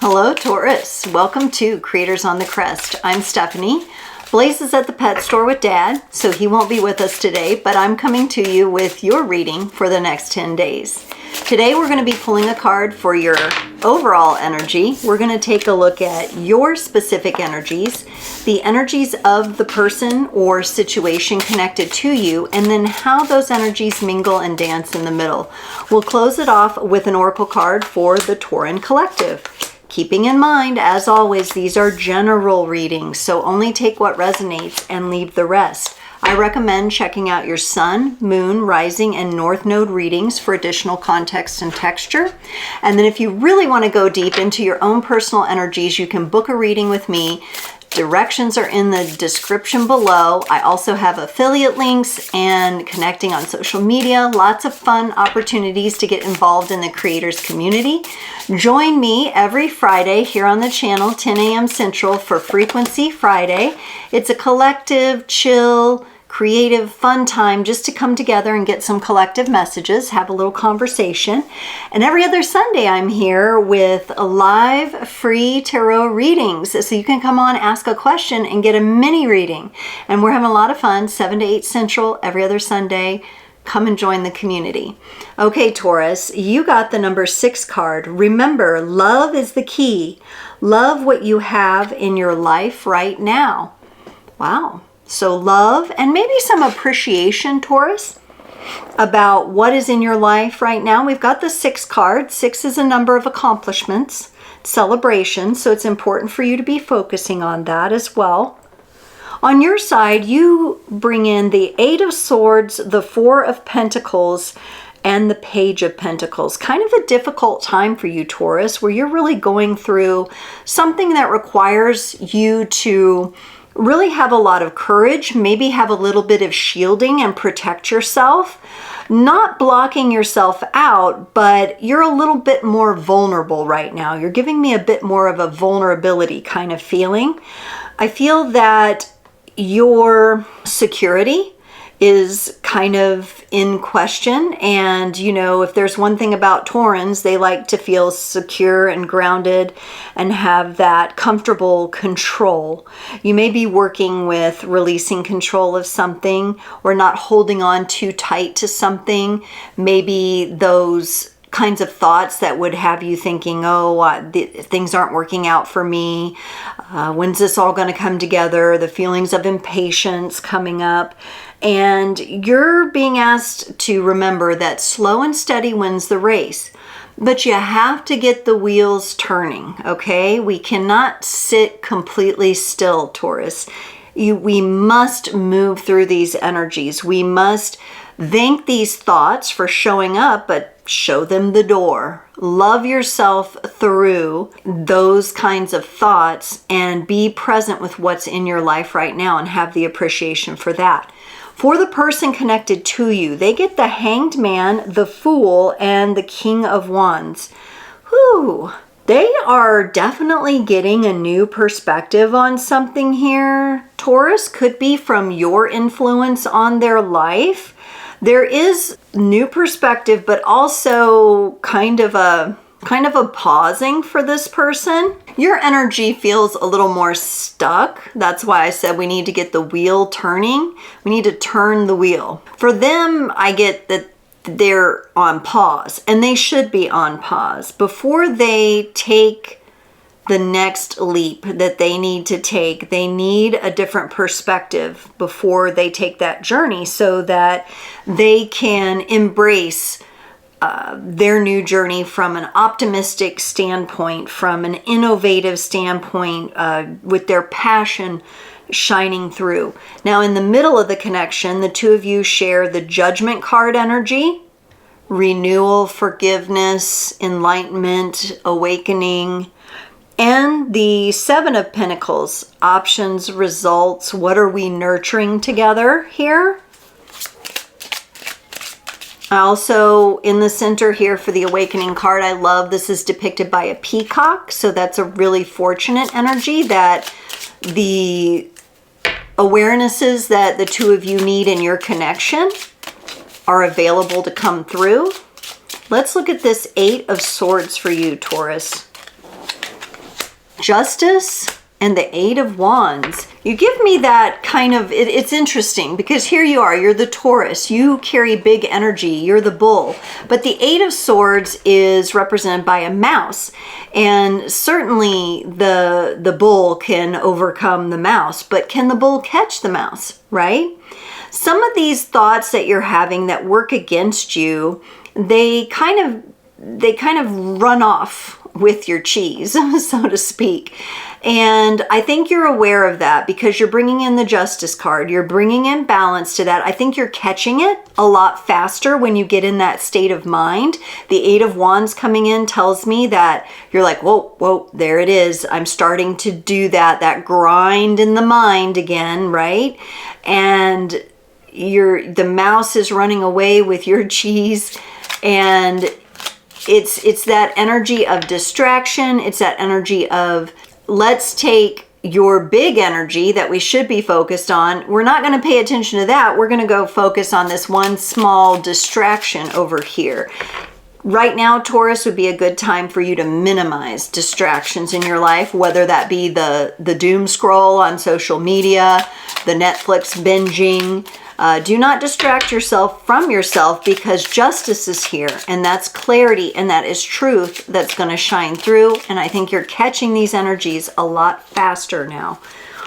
Hello, Taurus. Welcome to Creators on the Crest. I'm Stephanie. Blaze is at the pet store with Dad, so he won't be with us today, but I'm coming to you with your reading for the next 10 days. Today we're going to be pulling a card for your overall energy. We're going to take a look at your specific energies, the energies of the person or situation connected to you, and then how those energies mingle and dance in the middle. We'll close it off with an oracle card for the Tauran collective. Keeping in mind, as always, these are general readings, so only take what resonates and leave the rest. I recommend checking out your sun, moon, rising, and north node readings for additional context and texture. And then if you really want to go deep into your own personal energies, you can book a reading with me. Directions are in the description below. I also have affiliate links and connecting on social media. Lots of fun opportunities to get involved in the creators community. Join me every Friday here on the channel, 10 a.m. Central, for Frequency Friday. It's a collective, chill, creative, fun time just to come together and get some collective messages, have a little conversation. And every other Sunday I'm here with live free tarot readings. So you can come on, ask a question, and get a mini reading. And we're having a lot of fun, 7 to 8 Central, every other Sunday. Come and join the community. Okay, Taurus, you got the number 6 card. Remember, love is the key. Love what you have in your life right now. Wow. So love and maybe some appreciation, Taurus, about what is in your life right now. We've got the 6 card. 6 is a number of accomplishments, celebrations, so it's important for you to be focusing on that as well. On your side, you bring in the 8 of Swords, the 4 of Pentacles, and the Page of Pentacles. Kind of a difficult time for you, Taurus, where you're really going through something that requires you to really have a lot of courage, maybe have a little bit of shielding and protect yourself. Not blocking yourself out, but you're a little bit more vulnerable right now. You're giving me a bit more of a vulnerability kind of feeling. I feel that your security is kind of in question. And, you know, if there's one thing about Taurans, they like to feel secure and grounded and have that comfortable control. You may be working with releasing control of something or not holding on too tight to something. Maybe those kinds of thoughts that would have you thinking, things aren't working out for me. When's this all going to come together? The feelings of impatience coming up. And you're being asked to remember that slow and steady wins the race. But you have to get the wheels turning, okay? We cannot sit completely still, Taurus. We must move through these energies. We must thank these thoughts for showing up, but show them the door. Love yourself through those kinds of thoughts and be present with what's in your life right now and have the appreciation for that. For the person connected to you, they get the Hanged Man, the Fool, and the King of Wands. Whew. They are definitely getting a new perspective on something here. Taurus, could be from your influence on their life. There is new perspective, but also kind of a pausing for this person. Your energy feels a little more stuck. That's why I said we need to get the wheel turning. We need to turn the wheel. For them, I get that they're on pause, and they should be on pause before they take the next leap that they need to take. They need a different perspective before they take that journey so that they can embrace their new journey from an optimistic standpoint, from an innovative standpoint, with their passion shining through. Now, in the middle of the connection, the two of you share the Judgment card energy, renewal, forgiveness, enlightenment, awakening, and the 7 of Pentacles, options, results. What are we nurturing together here? Also in the center here for the Awakening card, I love this is depicted by a peacock. So that's a really fortunate energy that the awarenesses that the two of you need in your connection are available to come through. Let's look at this 8 of Swords for you, Taurus. Justice and the Eight of Wands. You give me that kind of, it's interesting because here you are, you're the Taurus, you carry big energy, you're the bull, but the Eight of Swords is represented by a mouse, and certainly the bull can overcome the mouse, but can the bull catch the mouse, right? Some of these thoughts that you're having that work against you, they kind of run off with your cheese, so to speak. And I think you're aware of that because you're bringing in the Justice card. You're bringing in balance to that. I think you're catching it a lot faster when you get in that state of mind. The Eight of Wands coming in tells me that you're like, whoa, whoa, there it is. I'm starting to do that grind in the mind again, right? And the mouse is running away with your cheese, and it's that energy of distraction. It's that energy of, let's take your big energy that we should be focused on. We're not going to pay attention to that. We're going to go focus on this one small distraction over here. Right now, Taurus, would be a good time for you to minimize distractions in your life, whether that be the doom scroll on social media, the Netflix binging. Do not distract yourself from yourself, because justice is here, and that's clarity, and that is truth that's going to shine through. And I think you're catching these energies a lot faster now.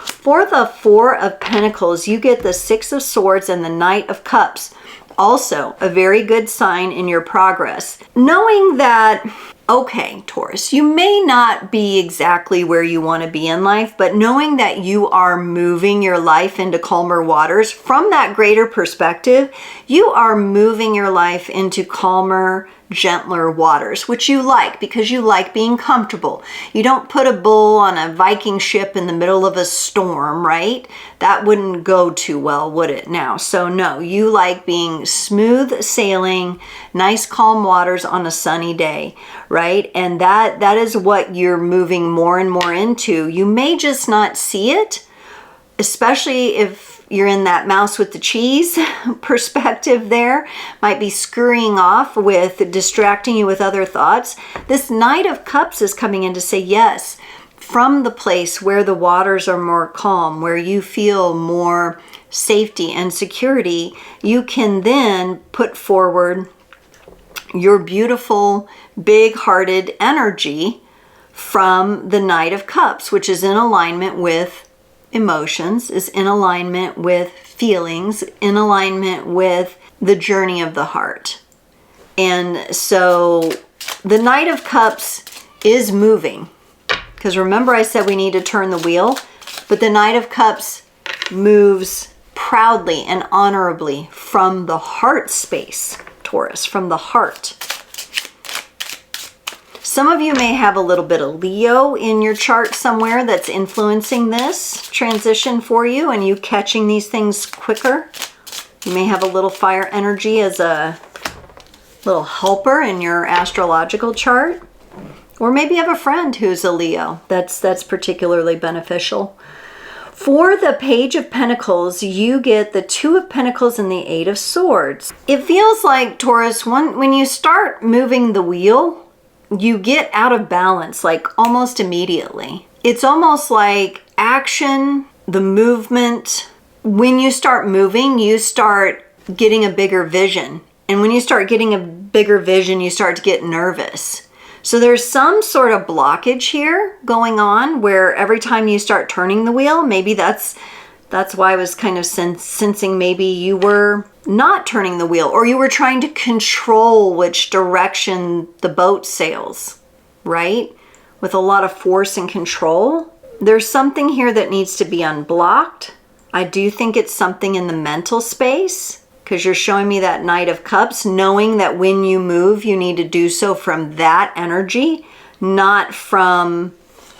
For the Four of Pentacles, you get the Six of Swords and the Knight of Cups. Also a very good sign in your progress. Knowing that, okay, Taurus, you may not be exactly where you want to be in life, but knowing that you are moving your life into calmer waters, from that greater perspective, you are moving your life into calmer, gentler waters, which you like because you like being comfortable. You don't put a bull on a Viking ship in the middle of a storm, right? That wouldn't go too well, would it now? So no, you like being smooth sailing, nice calm waters on a sunny day, right? And that is what you're moving more and more into. You may just not see it, especially if you're in that mouse with the cheese perspective there, might be scurrying off with distracting you with other thoughts. This Knight of Cups is coming in to say, yes, from the place where the waters are more calm, where you feel more safety and security, you can then put forward your beautiful, big-hearted energy from the Knight of Cups, which is in alignment with emotions, is in alignment with feelings, in alignment with the journey of the heart. And so the Knight of Cups is moving, because remember I said we need to turn the wheel, but the Knight of Cups moves proudly and honorably from the heart space, Taurus, from the heart. Some of you may have a little bit of Leo in your chart somewhere that's influencing this transition for you, and you catching these things quicker. You may have a little fire energy as a little helper in your astrological chart. Or maybe you have a friend who's a Leo. That's particularly beneficial. For the Page of Pentacles, you get the Two of Pentacles and the Eight of Swords. It feels like, Taurus, when you start moving the wheel, you get out of balance like almost immediately. It's almost like action, the movement. When you start moving, you start getting a bigger vision. And when you start getting a bigger vision, you start to get nervous. So there's some sort of blockage here going on where every time you start turning the wheel, maybe that's why I was kind of sensing maybe you were not turning the wheel, or you were trying to control which direction the boat sails, right? With a lot of force and control. There's something here that needs to be unblocked. I do think it's something in the mental space, because you're showing me that Knight of Cups, knowing that when you move, you need to do so from that energy, not from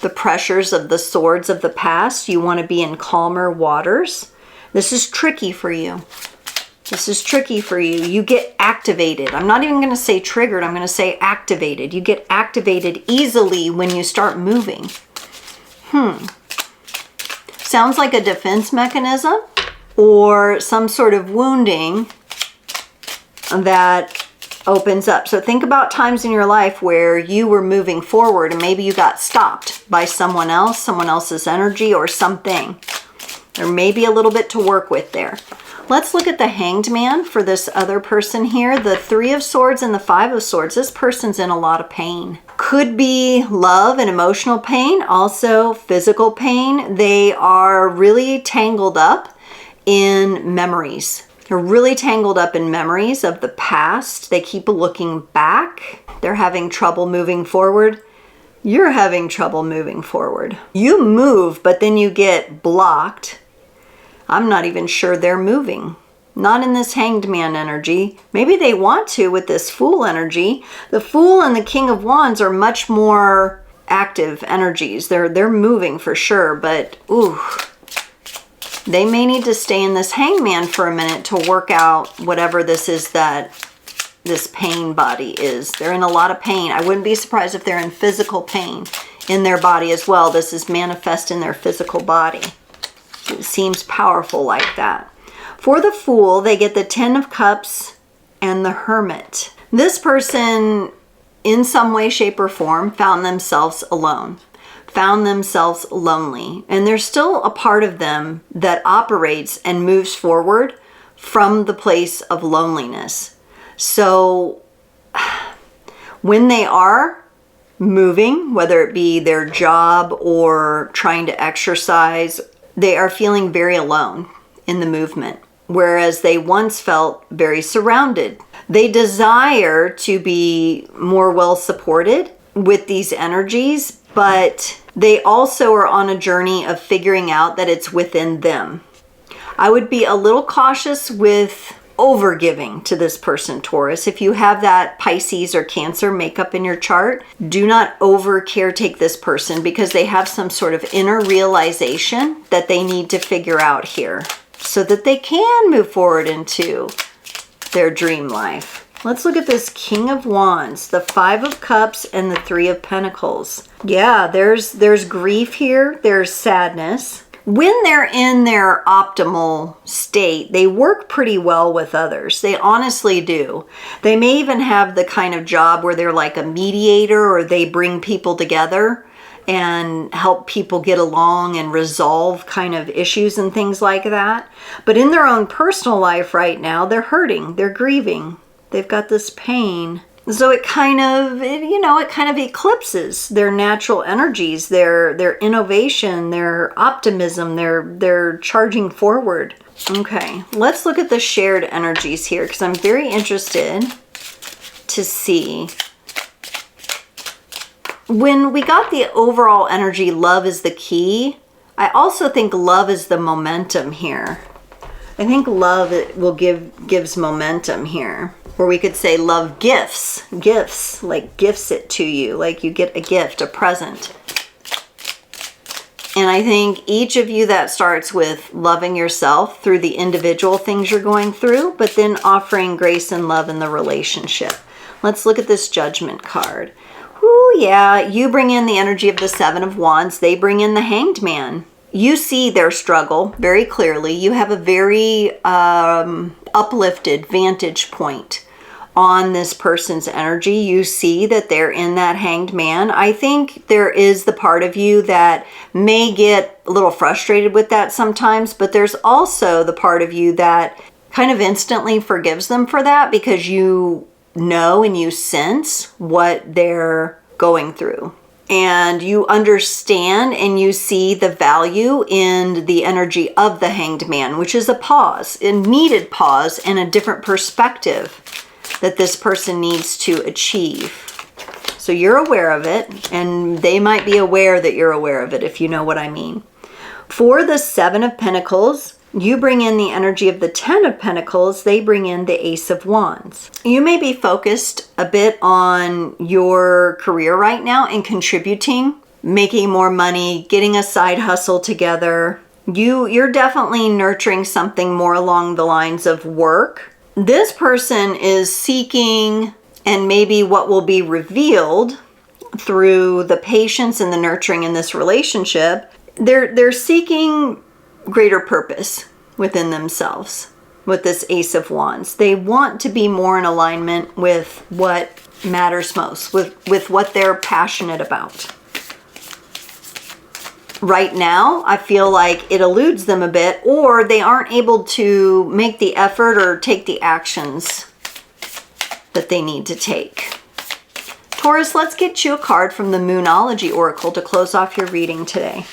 the pressures of the swords of the past. You want to be in calmer waters. This is tricky for you. This is tricky for you. You get activated. I'm not even going to say triggered. I'm going to say activated. You get activated easily when you start moving. Sounds like a defense mechanism or some sort of wounding that opens up. So think about times in your life where you were moving forward and maybe you got stopped by someone else, someone else's energy or something. There may be a little bit to work with there. Let's look at the Hanged Man for this other person here. The Three of Swords and the Five of Swords. This person's in a lot of pain. Could be love and emotional pain, also physical pain. They are really tangled up in memories. They're really tangled up in memories of the past. They keep looking back. They're having trouble moving forward. You're having trouble moving forward. You move, but then you get blocked. I'm not even sure they're moving. Not in this Hanged Man energy. Maybe they want to with this Fool energy. The Fool and the King of Wands are much more active energies. They're moving for sure, but ooh, they may need to stay in this Hangman for a minute to work out whatever this is that this pain body is. They're in a lot of pain. I wouldn't be surprised if they're in physical pain in their body as well. This is manifest in their physical body. It seems powerful like that. For the Fool, they get the Ten of Cups and the Hermit. This person, in some way, shape, or form, found themselves alone, found themselves lonely. And there's still a part of them that operates and moves forward from the place of loneliness. So when they are moving, whether it be their job or trying to exercise, they are feeling very alone in the movement, whereas they once felt very surrounded. They desire to be more well supported with these energies, but they also are on a journey of figuring out that it's within them. I would be a little cautious with overgiving to this person, Taurus. If you have that Pisces or Cancer makeup in your chart, do not over caretake this person because they have some sort of inner realization that they need to figure out here so that they can move forward into their dream life. Let's look at this King of Wands, the Five of Cups, and the Three of Pentacles. Yeah, there's grief here. There's sadness. When they're in their optimal state, they work pretty well with others. They honestly do. They may even have the kind of job where they're like a mediator, or they bring people together and help people get along and resolve kind of issues and things like that. But in their own personal life right now, they're hurting, they're grieving. They've got this pain. So it kind of eclipses their natural energies, their innovation, their optimism, their charging forward. Okay, let's look at the shared energies here because I'm very interested to see. When we got the overall energy, love is the key, I also think love is the momentum here. I think love gives momentum here. Or we could say love gifts, like gifts it to you, like you get a gift, a present. And I think each of you, that starts with loving yourself through the individual things you're going through, but then offering grace and love in the relationship. Let's look at this Judgment card. Ooh, yeah, you bring in the energy of the Seven of Wands. They bring in the Hanged Man. You see their struggle very clearly. You have a very uplifted vantage point on this person's energy. You see that they're in that Hanged Man. I think there is the part of you that may get a little frustrated with that sometimes, but there's also the part of you that kind of instantly forgives them for that because you know and you sense what they're going through. And you understand and you see the value in the energy of the Hanged Man, which is a pause, a needed pause and a different perspective that this person needs to achieve. So you're aware of it, and they might be aware that you're aware of it, if you know what I mean. For the Seven of Pentacles, you bring in the energy of the Ten of Pentacles. They bring in the Ace of Wands. You may be focused a bit on your career right now and contributing, making more money, getting a side hustle together. You're definitely nurturing something more along the lines of work. This person is seeking, and maybe what will be revealed through the patience and the nurturing in this relationship, they're seeking greater purpose within themselves. with this Ace of Wands. They want to be more in alignment with what matters most, with what they're passionate about. Right now, I feel like it eludes them a bit, or they aren't able to make the effort or take the actions that they need to take. Taurus, let's get you a card from the Moonology Oracle to close off your reading today.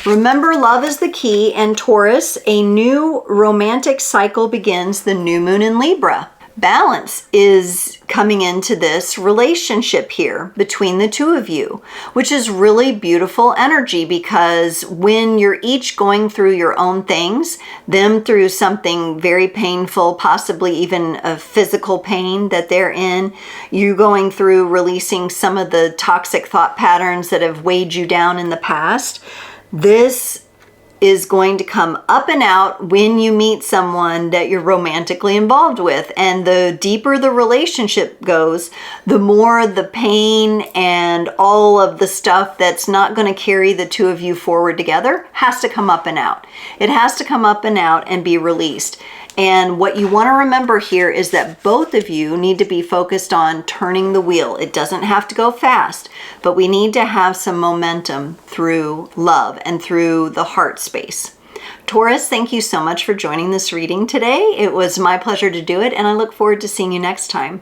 Remember, love is the key, and Taurus, a new romantic cycle begins the new moon in Libra. Balance is coming into this relationship here between the two of you, which is really beautiful energy, because when you're each going through your own things, them through something very painful, possibly even a physical pain that they're in, you going through releasing some of the toxic thought patterns that have weighed you down in the past. This is going to come up and out when you meet someone that you're romantically involved with. And the deeper the relationship goes, the more the pain and all of the stuff that's not going to carry the two of you forward together has to come up and out. It has to come up and out and be released. And what you want to remember here is that both of you need to be focused on turning the wheel. It doesn't have to go fast, but we need to have some momentum through love and through the heart space. Taurus, thank you so much for joining this reading today. It was my pleasure to do it, and I look forward to seeing you next time.